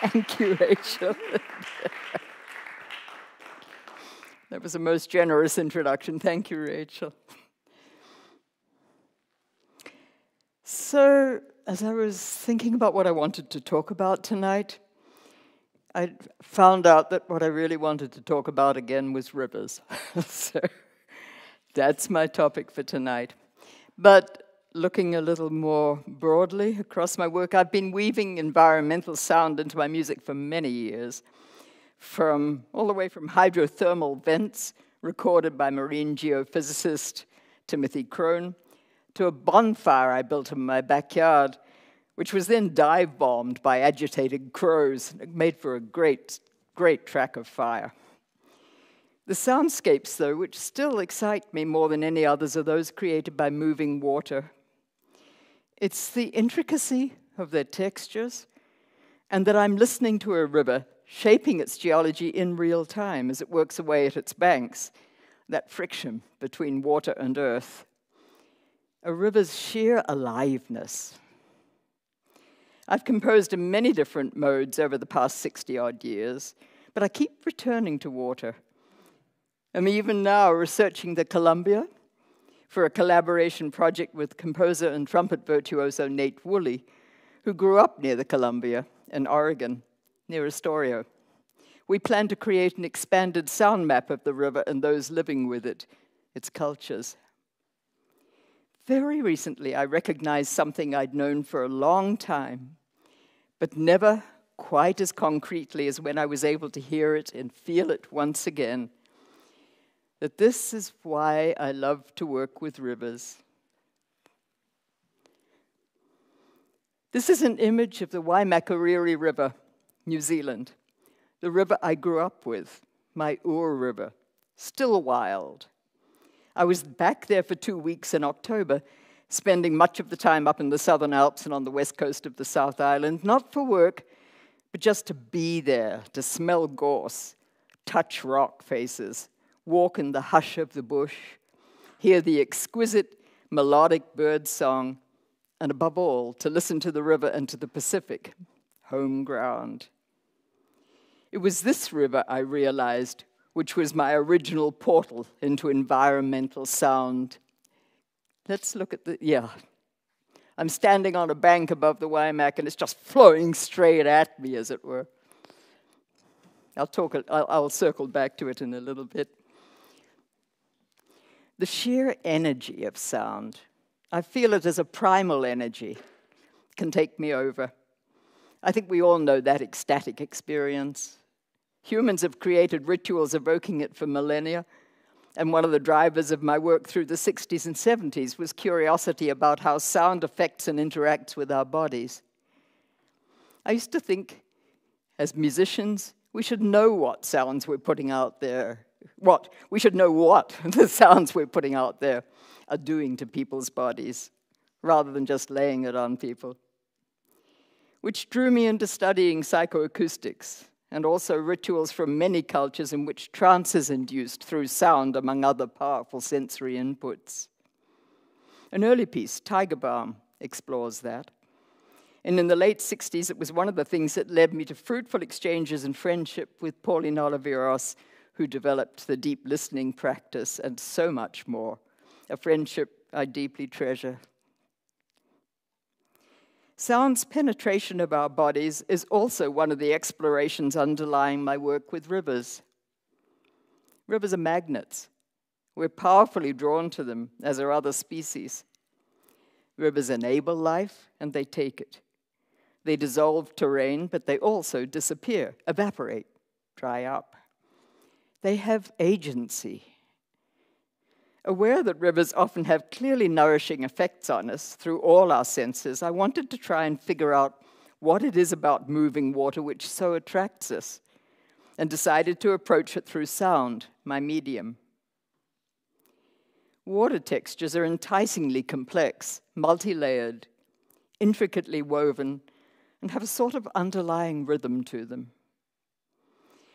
Thank you, Rachel. That was a most generous introduction. Thank you, Rachel. So, as I was thinking about what I wanted to talk about tonight, I found out that what I really wanted to talk about again was rivers. So that's my topic for tonight. But looking a little more broadly across my work, I've been weaving environmental sound into my music for many years, all the way from hydrothermal vents recorded by marine geophysicist Timothy Crone to a bonfire I built in my backyard, which was then dive-bombed by agitated crows. It made for a great, great track of fire. The soundscapes, though, which still excite me more than any others, are those created by moving water. It's the intricacy of their textures, and that I'm listening to a river shaping its geology in real time as it works away at its banks, that friction between water and earth. A river's sheer aliveness. I've composed in many different modes over the past 60-odd years, but I keep returning to water. I'm even now researching the Columbia for a collaboration project with composer and trumpet virtuoso Nate Woolley, who grew up near the Columbia in Oregon, near Astoria. We plan to create an expanded sound map of the river and those living with it, its cultures. Very recently, I recognized something I'd known for a long time, but never quite as concretely as when I was able to hear it and feel it once again, that this is why I love to work with rivers. This is an image of the Waimakariri River, New Zealand, the river I grew up with, my Ur River, still wild. I was back there for 2 weeks in October, spending much of the time up in the Southern Alps and on the west coast of the South Island, not for work, but just to be there, to smell gorse, touch rock faces, walk in the hush of the bush, hear the exquisite melodic bird song, and above all, to listen to the river and to the Pacific, home ground. It was this river, I realized, which was my original portal into environmental sound. Let's look at I'm standing on a bank above the Waimak, and it's just flowing straight at me, as it were. I'll circle back to it in a little bit. The sheer energy of sound, I feel it as a primal energy, can take me over. I think we all know that ecstatic experience. Humans have created rituals evoking it for millennia, and one of the drivers of my work through the 60s and 70s was curiosity about how sound affects and interacts with our bodies. I used to think, as musicians, we should know what sounds we're putting out there. We should know what the sounds we're putting out there are doing to people's bodies, rather than just laying it on people. Which drew me into studying psychoacoustics, and also rituals from many cultures in which trance is induced through sound, among other powerful sensory inputs. An early piece, Tiger Balm, explores that. And in the late 60s, it was one of the things that led me to fruitful exchanges and friendship with Pauline Oliveros, who developed the deep listening practice and so much more, a friendship I deeply treasure. Sound's penetration of our bodies is also one of the explorations underlying my work with rivers. Rivers are magnets. We're powerfully drawn to them, as are other species. Rivers enable life, and they take it. They dissolve terrain, but they also disappear, evaporate, dry up. They have agency. Aware that rivers often have clearly nourishing effects on us through all our senses, I wanted to try and figure out what it is about moving water which so attracts us, and decided to approach it through sound, my medium. Water textures are enticingly complex, multi-layered, intricately woven, and have a sort of underlying rhythm to them.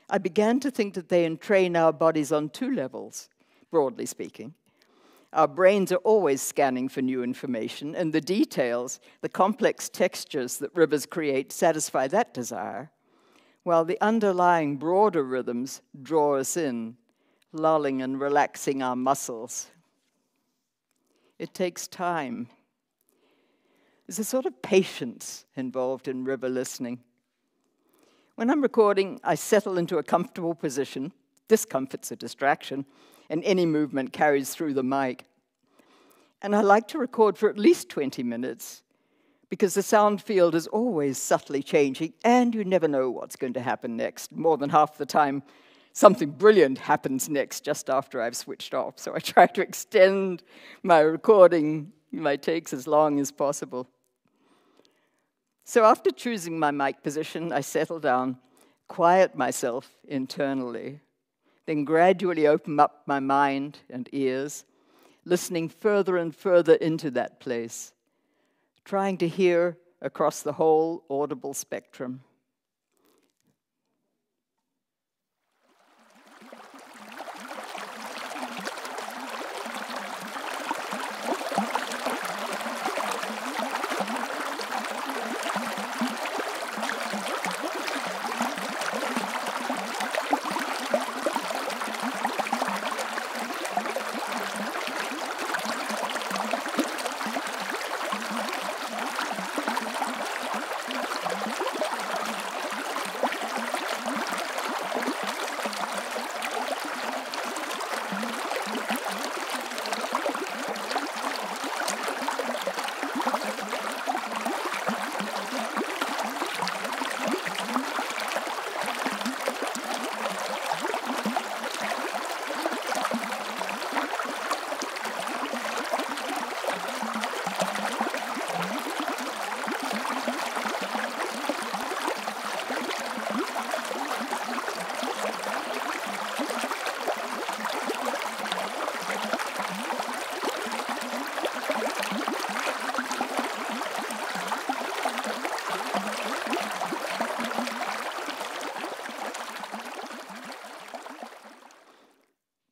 I began to think that they entrain our bodies on two levels, broadly speaking. Our brains are always scanning for new information, and the details, the complex textures that rivers create satisfy that desire. while the underlying broader rhythms draw us in, lulling and relaxing our muscles. It takes time. There's a sort of patience involved in river listening. When I'm recording, I settle into a comfortable position. Discomfort's a distraction, and any movement carries through the mic. And I like to record for at least 20 minutes, because the sound field is always subtly changing, and you never know what's going to happen next. More than half the time, something brilliant happens next just after I've switched off. So I try to extend my recording, my takes, as long as possible. So after choosing my mic position, I settle down, quiet myself internally, then gradually open up my mind and ears, listening further and further into that place, trying to hear across the whole audible spectrum.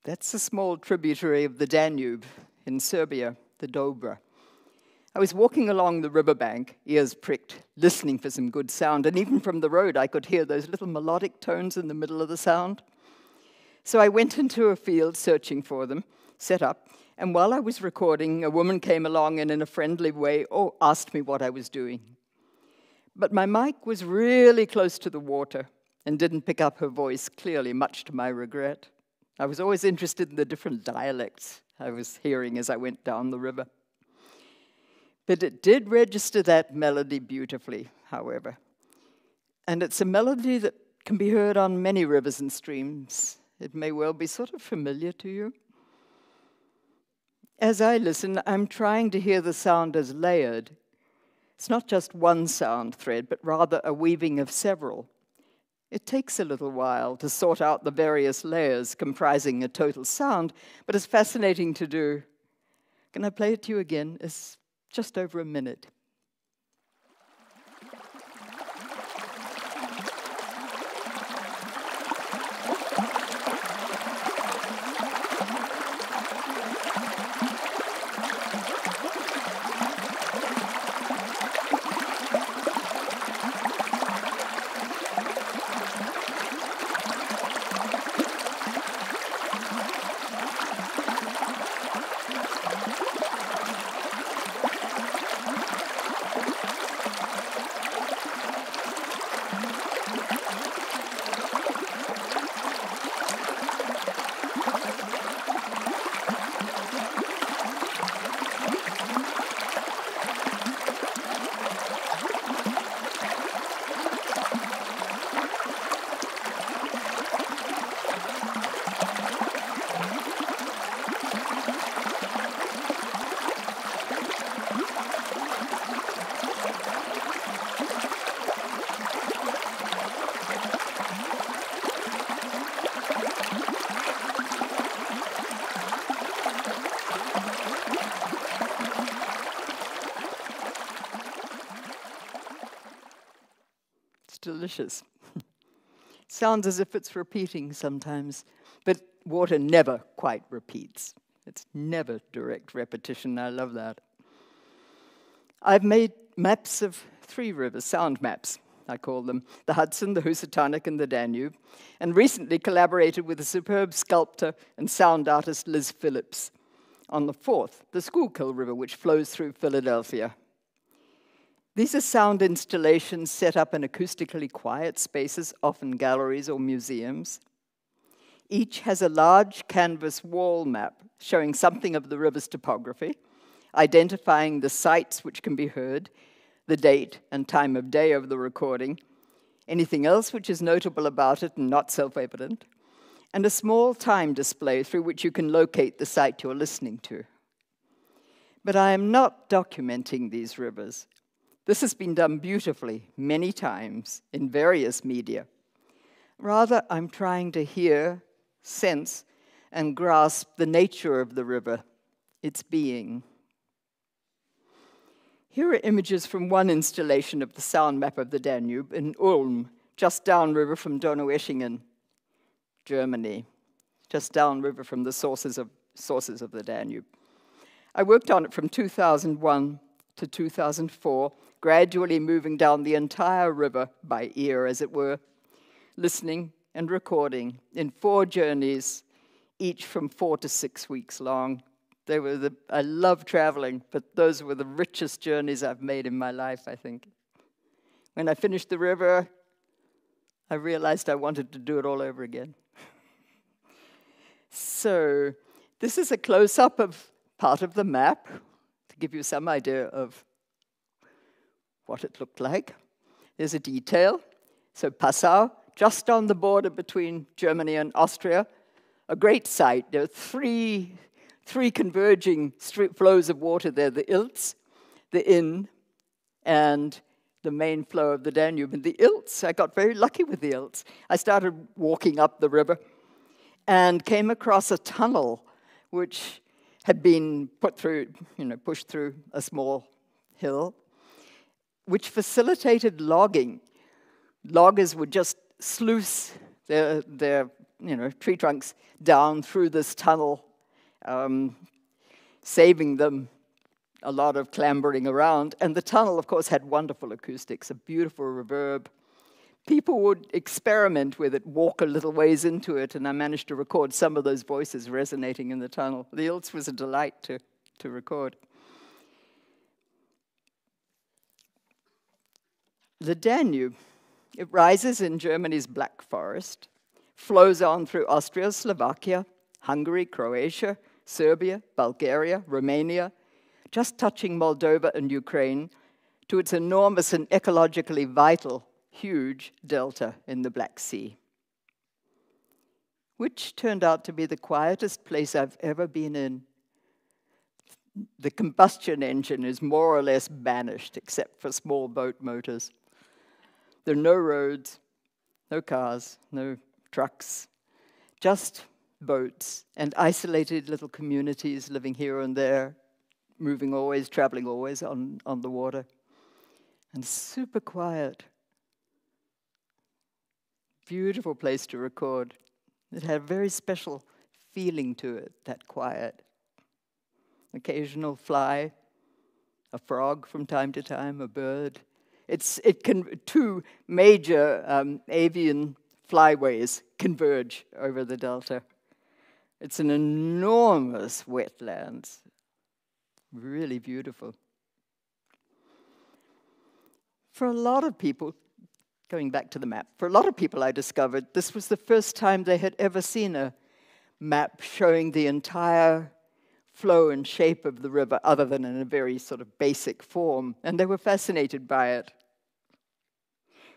That's a small tributary of the Danube in Serbia, the Dobra. I was walking along the riverbank, ears pricked, listening for some good sound, and even from the road I could hear those little melodic tones in the middle of the sound. So I went into a field searching for them, set up, and while I was recording, a woman came along and in a friendly way asked me what I was doing. But my mic was really close to the water and didn't pick up her voice clearly, much to my regret. I was always interested in the different dialects I was hearing as I went down the river. But it did register that melody beautifully, however. And it's a melody that can be heard on many rivers and streams. It may well be sort of familiar to you. As I listen, I'm trying to hear the sound as layered. It's not just one sound thread, but rather a weaving of several. It takes a little while to sort out the various layers comprising a total sound, but it's fascinating to do. Can I play it to you again? It's just over a minute. Delicious. Sounds as if it's repeating sometimes, but water never quite repeats. It's never direct repetition. I love that. I've made maps of 3 rivers, sound maps. I call them, the Hudson, the Housatonic, and the Danube, and recently collaborated with the superb sculptor and sound artist Liz Phillips on the fourth, the Schuylkill River, which flows through Philadelphia. These are sound installations set up in acoustically quiet spaces, often galleries or museums. Each has a large canvas wall map showing something of the river's topography, identifying the sites which can be heard, the date and time of day of the recording, anything else which is notable about it and not self-evident, and a small time display through which you can locate the site you're listening to. But I am not documenting these rivers. This has been done beautifully many times in various media. Rather, I'm trying to hear, sense, and grasp the nature of the river, its being. Here are images from one installation of the sound map of the Danube in Ulm, just downriver from Donaueschingen, Germany, just downriver from the sources of the Danube. I worked on it from 2001 to 2004, gradually moving down the entire river by ear, as it were, listening and recording in 4 journeys, each from 4 to 6 weeks long. I love traveling, but those were the richest journeys I've made in my life, I think. When I finished the river, I realized I wanted to do it all over again. So this is a close-up of part of the map to give you some idea of what it looked like. There's a detail. So Passau, just on the border between Germany and Austria, a great site. There are three converging flows of water there, the Ilz, the Inn, and the main flow of the Danube. And the Ilz, I got very lucky with the Ilz. I started walking up the river and came across a tunnel which had been pushed through a small hill, which facilitated logging. Loggers would just sluice their tree trunks down through this tunnel, saving them a lot of clambering around. And the tunnel, of course, had wonderful acoustics, a beautiful reverb. People would experiment with it, walk a little ways into it, and I managed to record some of those voices resonating in the tunnel. The Ilz was a delight to record. The Danube, it rises in Germany's Black Forest, flows on through Austria, Slovakia, Hungary, Croatia, Serbia, Bulgaria, Romania, just touching Moldova and Ukraine, to its enormous and ecologically vital, huge delta in the Black Sea, which turned out to be the quietest place I've ever been in. The combustion engine is more or less banished, except for small boat motors. There are no roads, no cars, no trucks, just boats and isolated little communities living here and there, moving always, traveling always on the water, and super quiet. Beautiful place to record. It had a very special feeling to it, that quiet. Occasional fly, a frog from time to time, a bird. Two major avian flyways converge over the delta. It's an enormous wetlands, really beautiful. For a lot of people, going back to the map, for a lot of people I discovered this was the first time they had ever seen a map showing the entire flow and shape of the river, other than in a very sort of basic form, and they were fascinated by it.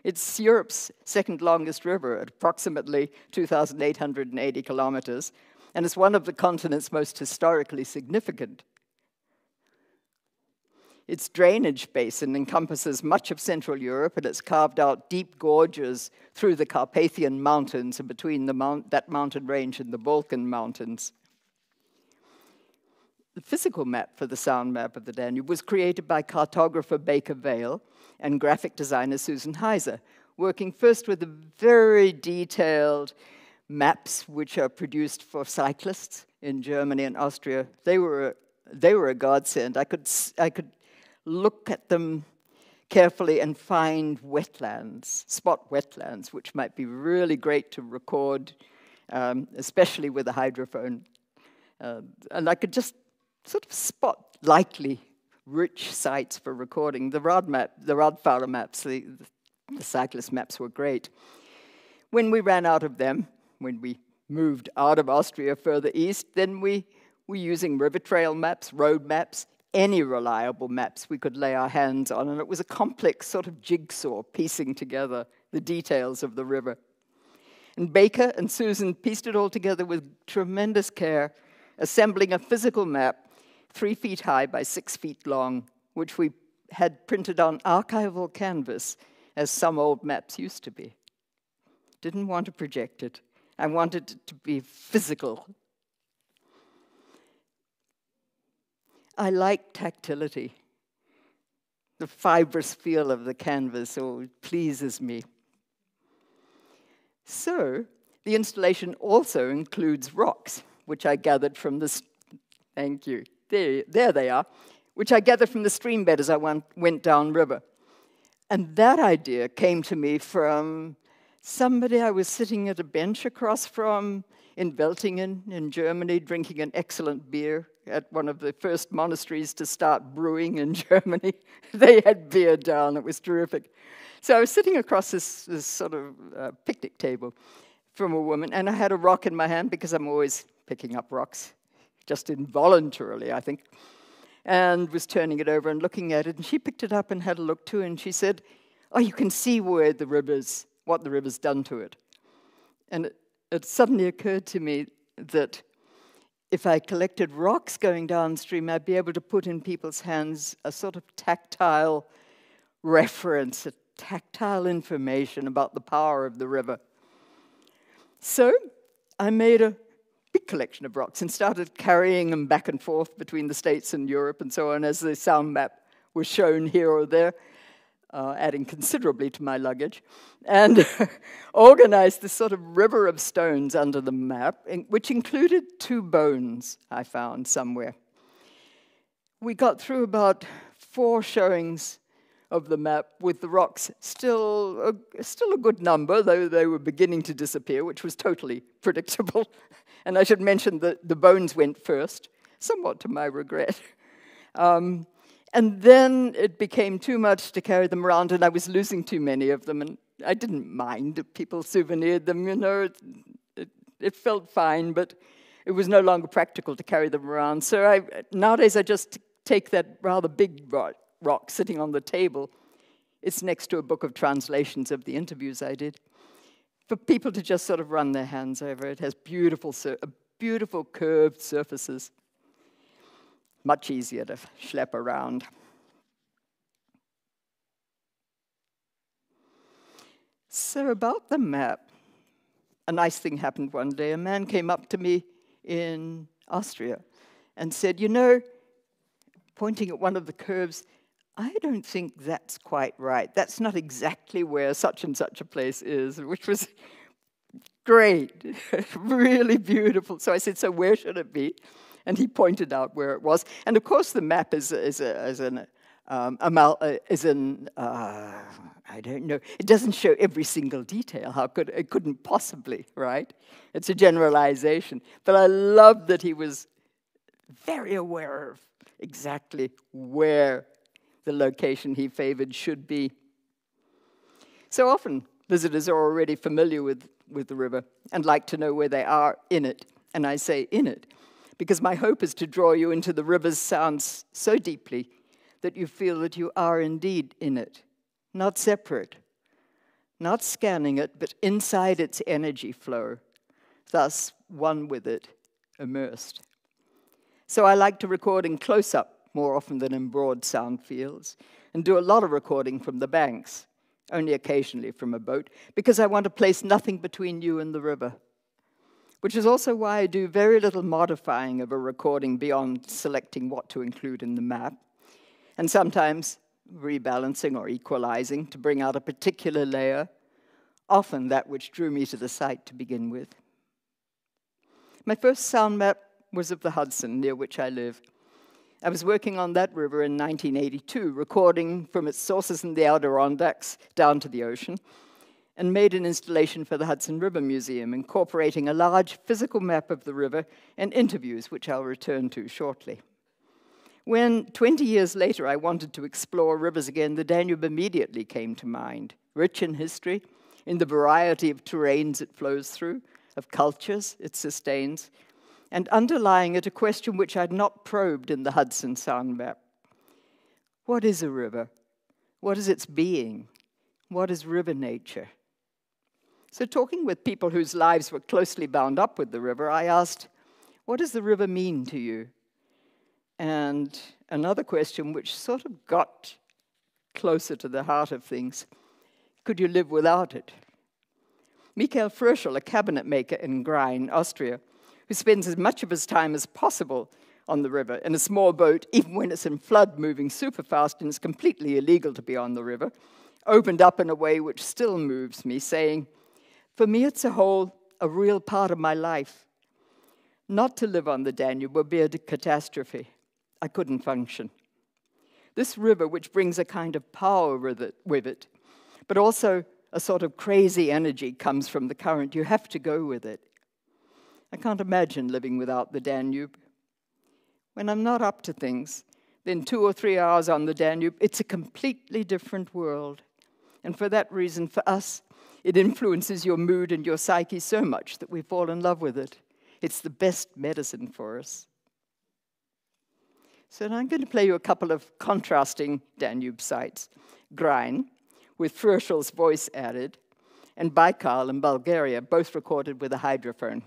It's Europe's second longest river at approximately 2,880 kilometers, and it's one of the continent's most historically significant. Its drainage basin encompasses much of Central Europe, and it's carved out deep gorges through the Carpathian Mountains and between that mountain range and the Balkan Mountains. The physical map for the sound map of the Danube was created by cartographer Baker Vale and graphic designer Susan Heiser, working first with the very detailed maps which are produced for cyclists in Germany and Austria. They were a godsend. I could look at them carefully and find wetlands, spot wetlands, which might be really great to record, especially with a hydrophone. And I could just sort of spot likely rich sites for recording. The Radfahrer maps, the cyclist maps were great. When we ran out of them, when we moved out of Austria further east, then we were using river trail maps, road maps, any reliable maps we could lay our hands on, and it was a complex sort of jigsaw piecing together the details of the river. And Baker and Susan pieced it all together with tremendous care, assembling a physical map 3 feet high by 6 feet long, which we had printed on archival canvas, as some old maps used to be. Didn't want to project it. I wanted it to be physical. I like tactility. The fibrous feel of the canvas pleases me. So, the installation also includes rocks, which I gathered from the, thank you, there they are, which I gathered from the stream bed as I went downriver. And that idea came to me from somebody I was sitting at a bench across from in Weltingen in Germany, drinking an excellent beer at one of the first monasteries to start brewing in Germany. They had beer down, it was terrific. So I was sitting across this sort of picnic table from a woman, and I had a rock in my hand because I'm always picking up rocks, just involuntarily, I think, and was turning it over and looking at it, and she picked it up and had a look too, and she said, "Oh, you can see what the river's done to it." And it suddenly occurred to me that if I collected rocks going downstream, I'd be able to put in people's hands a sort of tactile reference, a tactile information about the power of the river. So I made a big collection of rocks and started carrying them back and forth between the States and Europe and so on as the sound map was shown here or there, adding considerably to my luggage, and organized this sort of river of stones under the map, which included 2 bones I found somewhere. We got through about 4 showings of the map with the rocks still a good number, though they were beginning to disappear, which was totally predictable. And I should mention that the bones went first, somewhat to my regret. And then it became too much to carry them around, and I was losing too many of them, and I didn't mind if people souvenired them, you know. It felt fine, but it was no longer practical to carry them around. So nowadays I just take that rather big rock sitting on the table. It's next to a book of translations of the interviews I did, for people to just sort of run their hands over. It has beautiful curved surfaces. Much easier to schlep around. So about the map, a nice thing happened one day. A man came up to me in Austria and said, "You know," pointing at one of the curves, "I don't think that's quite right. That's not exactly where such and such a place is," which was great, really beautiful. So I said, "So where should it be?" And he pointed out where it was. And of course, the map is I don't know. It doesn't show every single detail. It couldn't possibly, right? It's a generalization. But I love that he was very aware of exactly where the location he favored should be. So often, visitors are already familiar with the river and like to know where they are in it. And I say in it, because my hope is to draw you into the river's sounds so deeply that you feel that you are indeed in it, not separate, not scanning it, but inside its energy flow, thus one with it, immersed. So I like to record in close-up more often than in broad sound fields, and do a lot of recording from the banks, only occasionally from a boat, because I want to place nothing between you and the river. Which is also why I do very little modifying of a recording beyond selecting what to include in the map, and sometimes rebalancing or equalizing to bring out a particular layer, often that which drew me to the site to begin with. My first sound map was of the Hudson, near which I live, I was working on that river in 1982, recording from its sources in the Adirondacks down to the ocean, and made an installation for the Hudson River Museum, incorporating a large physical map of the river and interviews, which I'll return to shortly. When 20 years later I wanted to explore rivers again, the Danube immediately came to mind, rich in history, in the variety of terrains it flows through, of cultures it sustains, and underlying it a question which I'd not probed in the Hudson Sound map. What is a river? What is its being? What is river nature? So talking with people whose lives were closely bound up with the river, I asked, what does the river mean to you? And another question which sort of got closer to the heart of things, could you live without it? Michael Fröschel, a cabinet maker in Grein, Austria, who spends as much of his time as possible on the river in a small boat, even when it's in flood, moving super fast and it's completely illegal to be on the river, opened up in a way which still moves me, saying, for me it's a real part of my life. Not to live on the Danube would be a catastrophe. I couldn't function. This river, which brings a kind of power with it, but also a sort of crazy energy comes from the current. You have to go with it. I can't imagine living without the Danube. When I'm not up to things, then 2 or 3 hours on the Danube, it's a completely different world. And for that reason, for us, it influences your mood and your psyche so much that we fall in love with it. It's the best medicine for us. So now I'm going to play you a couple of contrasting Danube sites. Grein, with Fröschel's voice added, and Baikal in Bulgaria, both recorded with a hydrophone.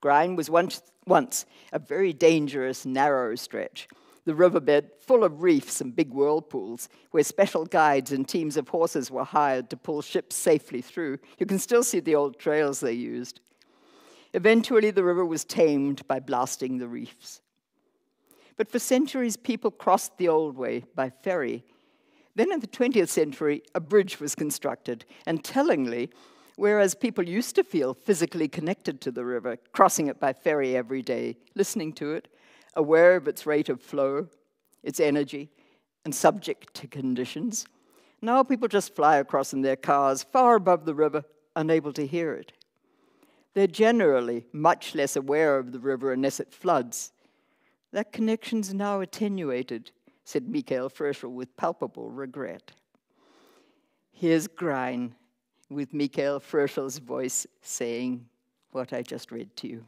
Grein was once a very dangerous, narrow stretch, the riverbed full of reefs and big whirlpools, where special guides and teams of horses were hired to pull ships safely through. You can still see the old trails they used. Eventually, the river was tamed by blasting the reefs. But for centuries, people crossed the old way by ferry. Then in the 20th century, a bridge was constructed, and tellingly, whereas people used to feel physically connected to the river, crossing it by ferry every day, listening to it, aware of its rate of flow, its energy, and subject to conditions, now people just fly across in their cars, far above the river, unable to hear it. They're generally much less aware of the river unless it floods. That connection's now attenuated, said Michael Fröschel with palpable regret. Here's Grein, with Michael Fröschel's voice saying what I just read to you.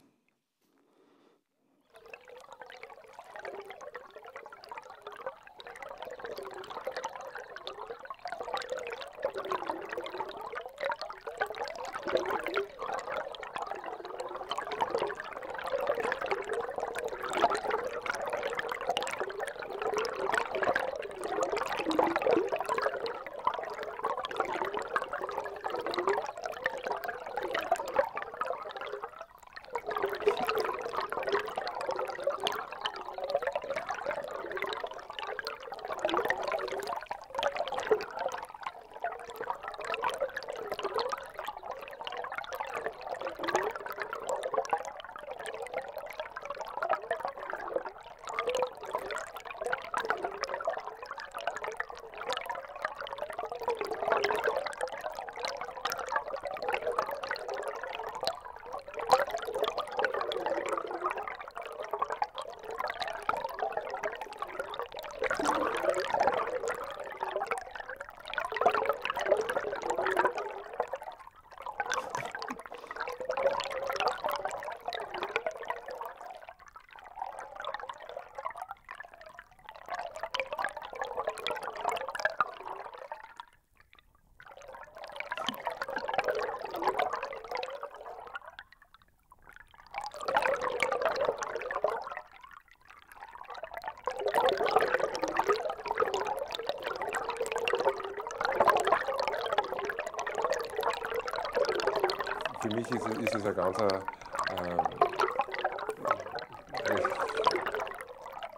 Für mich ist es ein ganz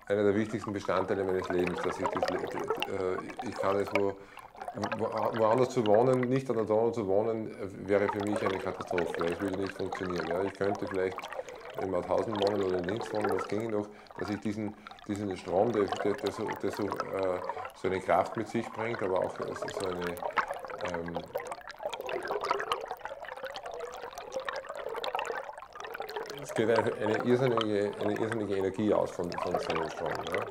einer der wichtigsten Bestandteile meines Lebens, dass ich kann es woanders zu wohnen, nicht an der Donau zu wohnen, wäre für mich eine Katastrophe. Es würde nicht funktionieren. Ja. Ich könnte vielleicht in Mauthausen wohnen oder in Linz wohnen, das ginge noch, dass ich diesen Strom, der so eine Kraft mit sich bringt, aber auch so eine es geht eine irrsinnige Energie aus von so einem Strom. Ja.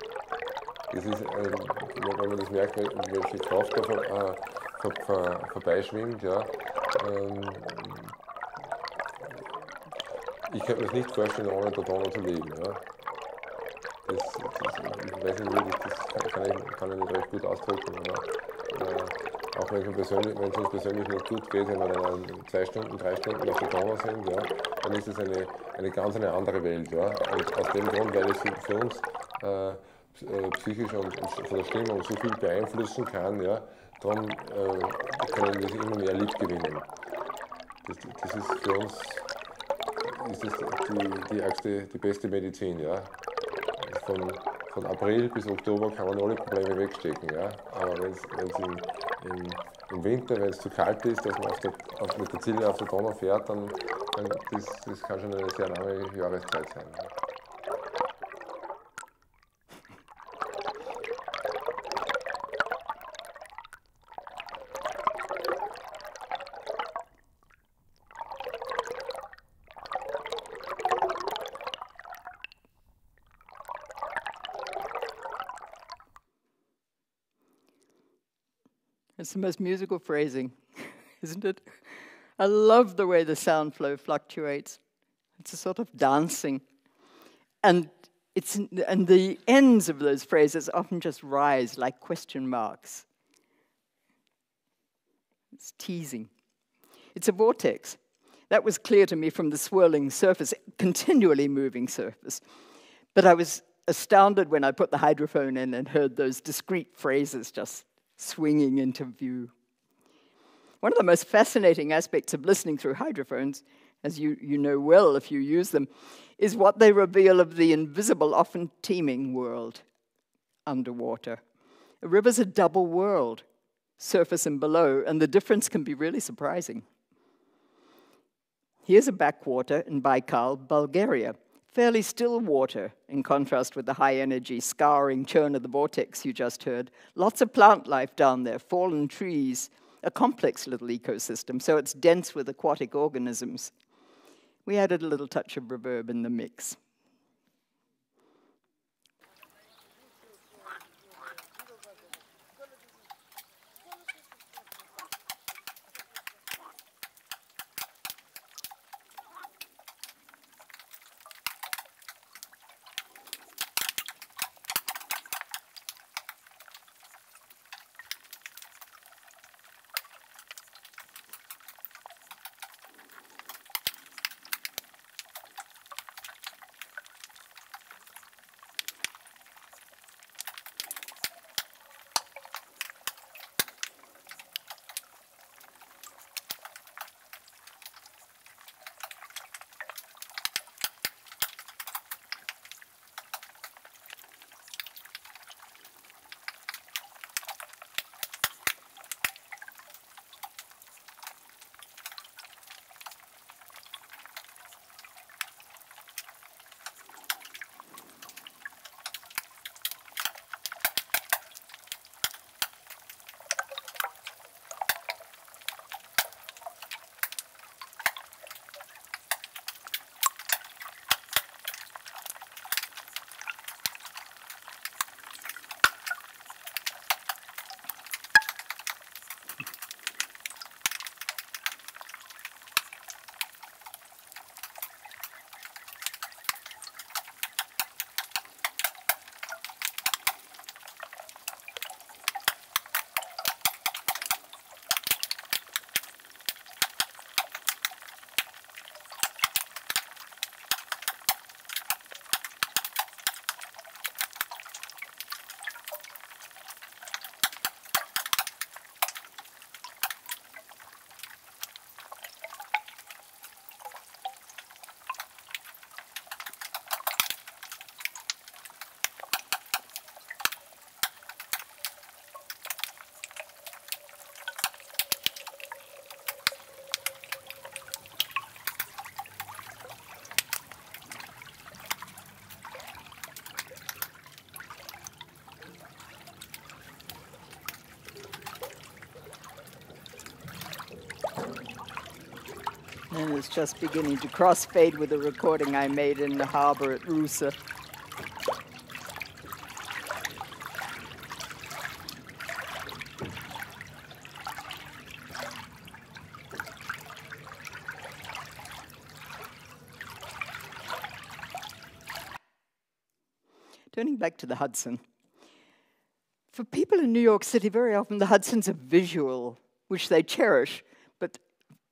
Das ist, wenn man das merkt, welche Kraft da vorbeischwimmt, ja, ich könnte mir das nicht vorstellen, ohne der Donau zu leben. Ja. Ich weiß nicht, das kann ich nicht recht gut ausdrücken. Aber, auch wenn es uns persönlich nicht gut geht, wenn wir dann 2 Stunden, 3 Stunden auf der Donau sind, ja, dann ist es eine ganz andere Welt. Ja. Und aus dem Grund, weil es für uns psychisch und von der Stimmung so viel beeinflussen kann, ja, darum können wir es immer mehr lieb gewinnen. Das ist für uns die beste Medizin. Ja. Von April bis Oktober kann man alle Probleme wegstecken. Ja. Aber wenn es im Winter, wenn es zu kalt ist, dass man mit der Zille auf der Donau fährt, dann das kann schon eine sehr lange Jahreszeit sein. Ja. It's the most musical phrasing, isn't it? I love the way the sound flow fluctuates. It's a sort of dancing. And the ends of those phrases often just rise like question marks. It's teasing. It's a vortex. That was clear to me from the swirling surface, continually moving surface. But I was astounded when I put the hydrophone in and heard those discrete phrases just swinging into view. One of the most fascinating aspects of listening through hydrophones, as you know well if you use them, is what they reveal of the invisible, often teeming world underwater. A river's a double world, surface and below, and the difference can be really surprising. Here's a backwater in Baikal, Bulgaria. Fairly still water, in contrast with the high-energy, scouring churn of the vortex you just heard. Lots of plant life down there, fallen trees, a complex little ecosystem, so it's dense with aquatic organisms. We added a little touch of reverb in the mix. was just beginning to crossfade with a recording I made in the harbor at Rusa. Turning back to the Hudson. For people in New York City, very often the Hudson's a visual, which they cherish, but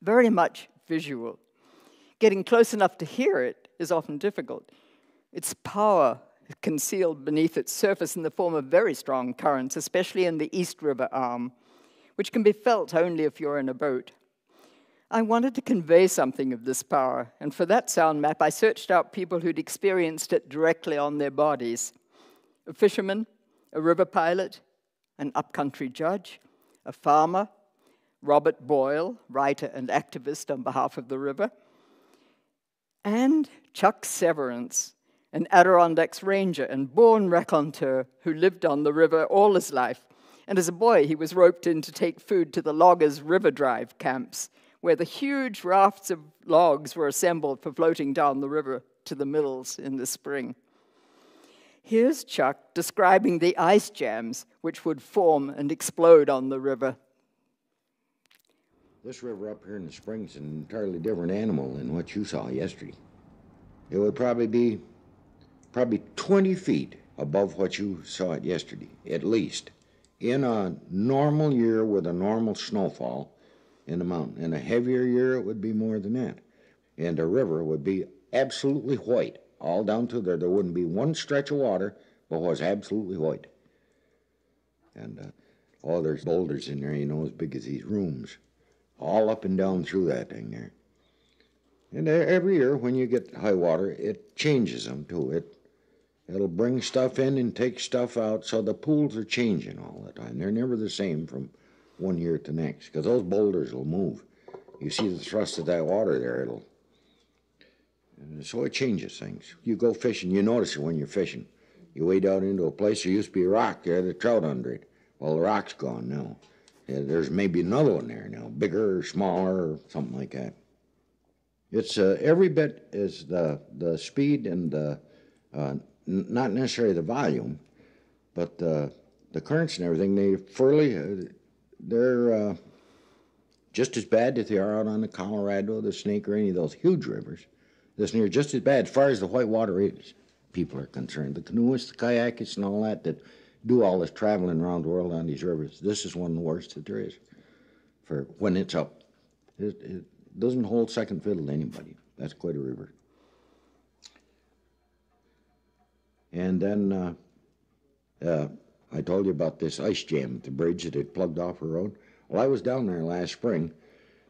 very much visual. Getting close enough to hear it is often difficult. Its power is concealed beneath its surface in the form of very strong currents, especially in the East River arm, which can be felt only if you're in a boat. I wanted to convey something of this power, and for that sound map, I searched out people who'd experienced it directly on their bodies. A fisherman, a river pilot, an upcountry judge, a farmer, Robert Boyle, writer and activist on behalf of the river, and Chuck Severance, an Adirondacks ranger and born raconteur who lived on the river all his life. And as a boy, he was roped in to take food to the loggers' river drive camps, where the huge rafts of logs were assembled for floating down the river to the mills in the spring. Here's Chuck describing the ice jams which would form and explode on the river. This river up here in the spring is an entirely different animal than what you saw yesterday. It would probably be 20 feet above what you saw it yesterday, at least. In a normal year with a normal snowfall in the mountain. In a heavier year, it would be more than that. And the river would be absolutely white, all down to there. There wouldn't be one stretch of water, but was absolutely white. And there's boulders in there, as big as these rooms, all up and down through that thing there. And every year when you get high water, it changes them too. It'll bring stuff in and take stuff out, so the pools are changing all the time. They're never the same from one year to the next, because those boulders will move. You see the thrust of that water there, so it changes things. You go fishing, you notice it when you're fishing. You wade out into a place, there used to be a rock there, the trout under it. Well, the rock's gone now. There's maybe another one there now, bigger or smaller or something like that. It's every bit as the speed and not necessarily the volume, but the currents and everything. They're just as bad as they are out on the Colorado, the Snake, or any of those huge rivers. This near just as bad as far as the white water is. People are concerned. The canoeists, the kayakers, and all that do all this traveling around the world on these rivers. This is one of the worst that there is for when it's up. It doesn't hold second fiddle to anybody. That's quite a river. And then I told you about this ice jam at the bridge that had plugged off the road. Well, I was down there last spring.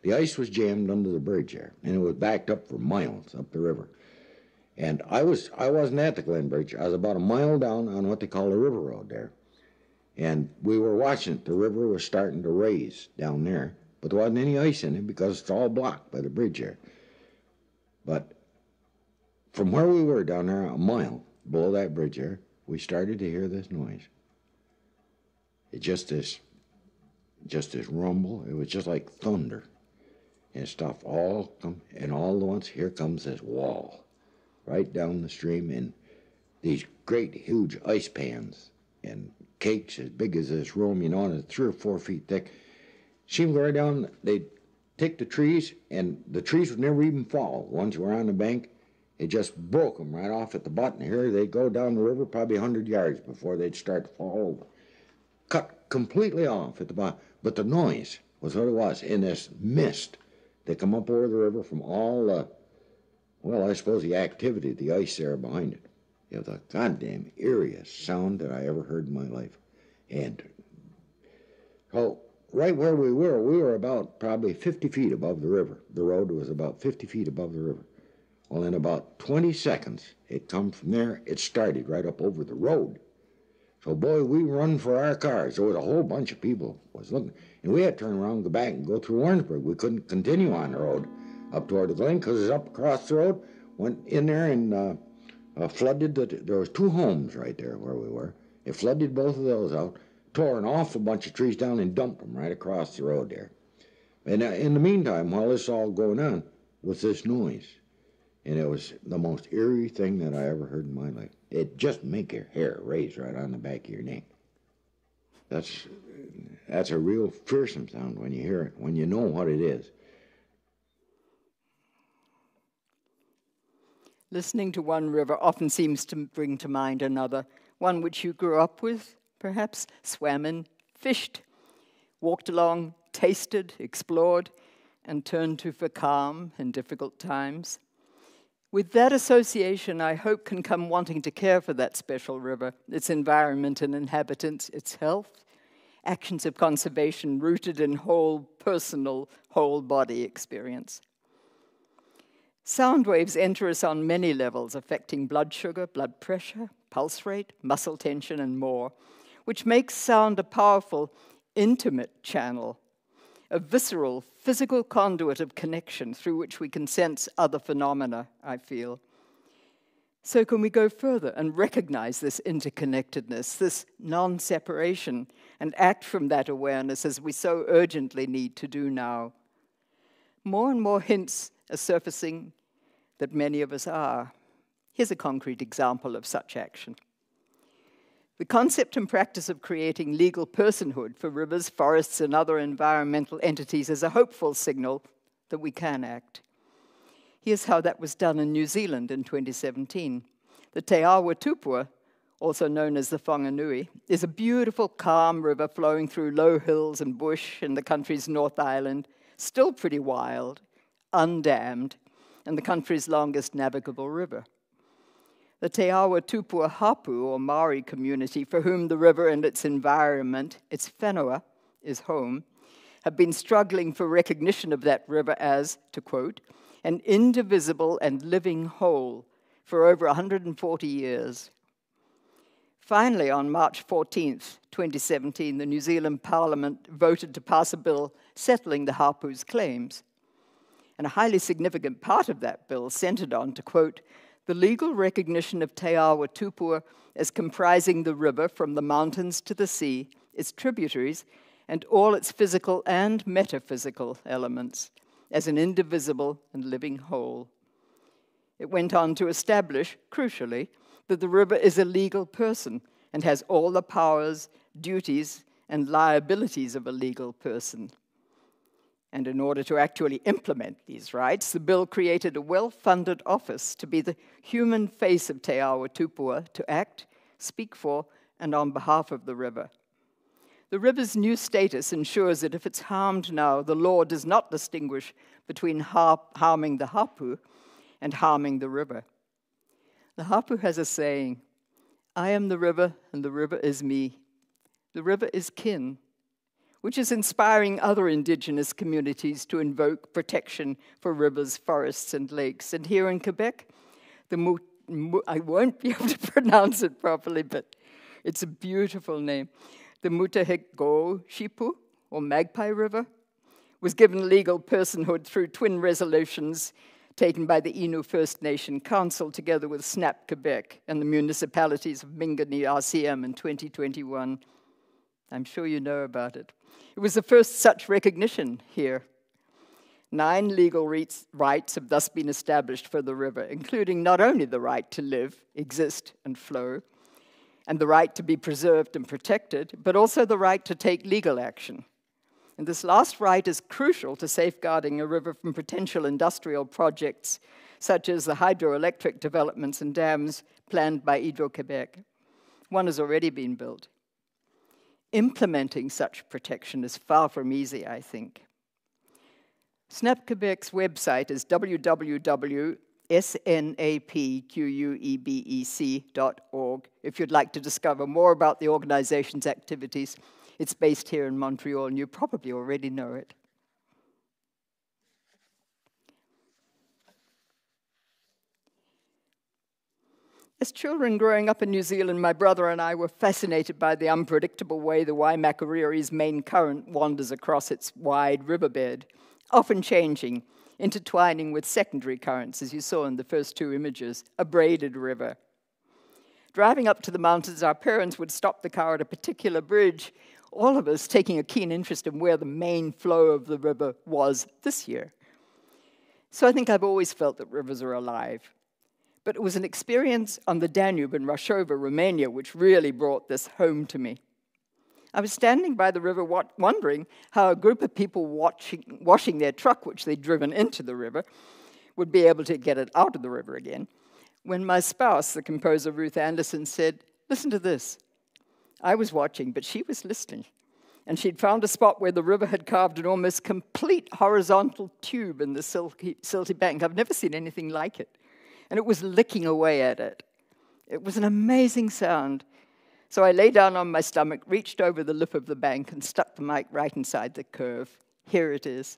The ice was jammed under the bridge there, and it was backed up for miles up the river. And I wasn't at the Glen Bridge. I was about a mile down on what they call the river road there. And we were watching it. The river was starting to raise down there, but there wasn't any ice in it because it's all blocked by the bridge there. But from where we were down there, a mile below that bridge there, we started to hear this noise. It just this rumble. It was just like thunder. And stuff all come, and all at once here comes this wall right down the stream, and these great huge ice pans and cakes as big as this room, and it's 3 or 4 feet thick. Seemed right down, they'd take the trees, and the trees would never even fall. Once you were on the bank, it just broke them right off at the bottom. Here they'd go down the river probably 100 yards before they'd start to fall over. Cut completely off at the bottom. But the noise was what it was, in this mist that come up over the river from all the, I suppose the activity, the ice there behind it. It was the goddamn eeriest sound that I ever heard in my life. And so right where we were about probably 50 feet above the river. The road was about 50 feet above the river. Well, in about 20 seconds, it come from there. It started right up over the road. So, boy, we run for our cars. There was a whole bunch of people was looking. And we had to turn around and go back and go through Warrensburg. We couldn't continue on the road up toward the Glen because it was up across the road. Went in there and flooded. There was 2 homes right there where we were. It flooded both of those out, tore an awful bunch of trees down and dumped them right across the road there. And in the meantime, while this all going on, with this noise. And it was the most eerie thing that I ever heard in my life. It just make your hair raise right on the back of your neck. That's a real fearsome sound when you hear it, when you know what it is. Listening to one river often seems to bring to mind another, one which you grew up with, perhaps, swam in, fished, walked along, tasted, explored, and turned to for calm in difficult times. With that association, I hope can come wanting to care for that special river, its environment and inhabitants, its health, actions of conservation rooted in whole personal, whole body experience. Sound waves enter us on many levels, affecting blood sugar, blood pressure, pulse rate, muscle tension, and more, which makes sound a powerful, intimate channel, a visceral, physical conduit of connection through which we can sense other phenomena, I feel. So can we go further and recognize this interconnectedness, this non-separation, and act from that awareness as we so urgently need to do now? More and more hints are surfacing that many of us are. Here's a concrete example of such action. The concept and practice of creating legal personhood for rivers, forests, and other environmental entities is a hopeful signal that we can act. Here's how that was done in New Zealand in 2017. The Te Awa Tupua, also known as the Whanganui, is a beautiful, calm river flowing through low hills and bush in the country's North Island, still pretty wild, undammed, and the country's longest navigable river. The Te Awa Tupua Hapu, or Maori community, for whom the river and its environment, its whenua, is home, have been struggling for recognition of that river as, to quote, an indivisible and living whole for over 140 years. Finally, on March 14th, 2017, the New Zealand Parliament voted to pass a bill settling the Hapu's claims. And a highly significant part of that bill centered on, to quote, the legal recognition of Te Awa Tupua as comprising the river from the mountains to the sea, its tributaries, and all its physical and metaphysical elements as an indivisible and living whole. It went on to establish, crucially, that the river is a legal person and has all the powers, duties, and liabilities of a legal person. And in order to actually implement these rights, the bill created a well-funded office to be the human face of Te Awa Tupua to act, speak for, and on behalf of the river. The river's new status ensures that if it's harmed now, the law does not distinguish between harming the hapu and harming the river. The hapu has a saying, I am the river and the river is me. The river is kin, which is inspiring other indigenous communities to invoke protection for rivers, forests, and lakes. And here in Quebec, I won't be able to pronounce it properly, but it's a beautiful name. The Mutahego-Shipu, or Magpie River, was given legal personhood through twin resolutions taken by the Innu First Nation Council together with SNAP Quebec and the municipalities of Mingani RCM in 2021. I'm sure you know about it. It was the first such recognition here. 9 legal rights have thus been established for the river, including not only the right to live, exist, and flow, and the right to be preserved and protected, but also the right to take legal action. And this last right is crucial to safeguarding a river from potential industrial projects, such as the hydroelectric developments and dams planned by Hydro-Québec. One has already been built. Implementing such protection is far from easy, I think. SNAP Quebec's website is www.snapquebec.org if you'd like to discover more about the organization's activities. It's based here in Montreal, and you probably already know it. As children growing up in New Zealand, my brother and I were fascinated by the unpredictable way the Waimakariri's main current wanders across its wide riverbed, often changing, intertwining with secondary currents, as you saw in the first 2 images, a braided river. Driving up to the mountains, our parents would stop the car at a particular bridge, all of us taking a keen interest in where the main flow of the river was this year. So I think I've always felt that rivers are alive. But it was an experience on the Danube in Rashova, Romania, which really brought this home to me. I was standing by the river wondering how a group of people washing their truck, which they'd driven into the river, would be able to get it out of the river again, when my spouse, the composer Ruth Anderson, said, "Listen to this." I was watching, but she was listening. And she'd found a spot where the river had carved an almost complete horizontal tube in the silty bank. I've never seen anything like it. And it was licking away at it. It was an amazing sound. So I lay down on my stomach, reached over the lip of the bank, and stuck the mic right inside the curve. Here it is.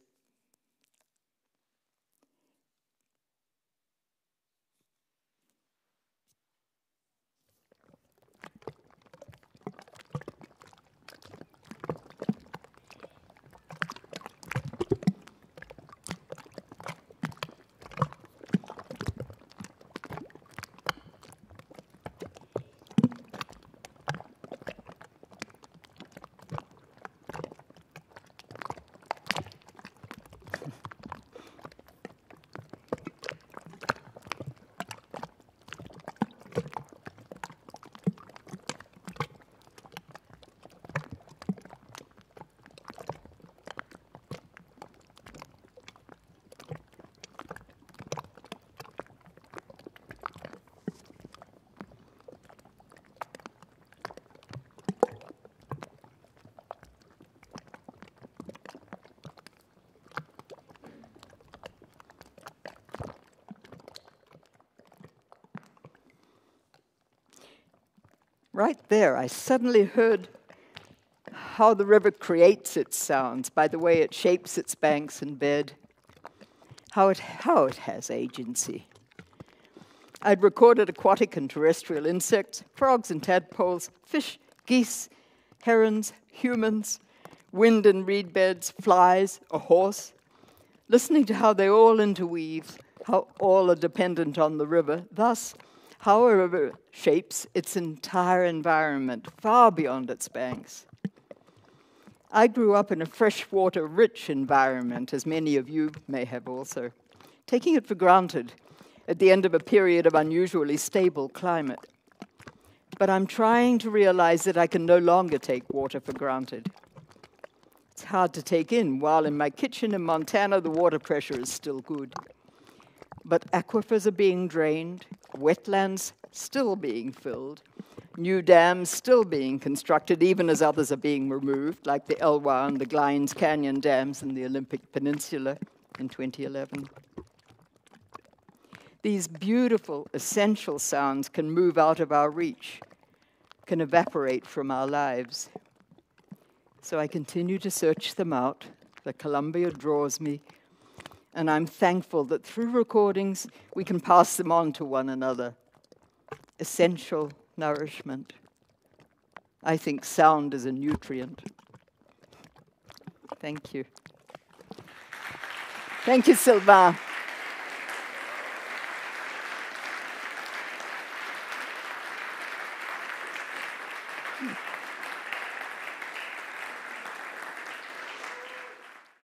Right there, I suddenly heard how the river creates its sounds by the way it shapes its banks and bed, how it has agency. I'd recorded aquatic and terrestrial insects, frogs and tadpoles, fish, geese, herons, humans, wind and reed beds, flies, a horse, listening to how they all interweave, how all are dependent on the river, thus how a river shapes its entire environment, far beyond its banks. I grew up in a freshwater-rich environment, as many of you may have also, taking it for granted at the end of a period of unusually stable climate. But I'm trying to realize that I can no longer take water for granted. It's hard to take in, while in my kitchen in Montana, the water pressure is still good. But aquifers are being drained, wetlands still being filled, new dams still being constructed, even as others are being removed, like the Elwha and the Glines Canyon dams in the Olympic Peninsula in 2011. These beautiful, essential sounds can move out of our reach, can evaporate from our lives. So I continue to search them out. The Columbia draws me, and I'm thankful that through recordings, we can pass them on to one another. Essential nourishment. I think sound is a nutrient. Thank you. Thank you, Sylvain.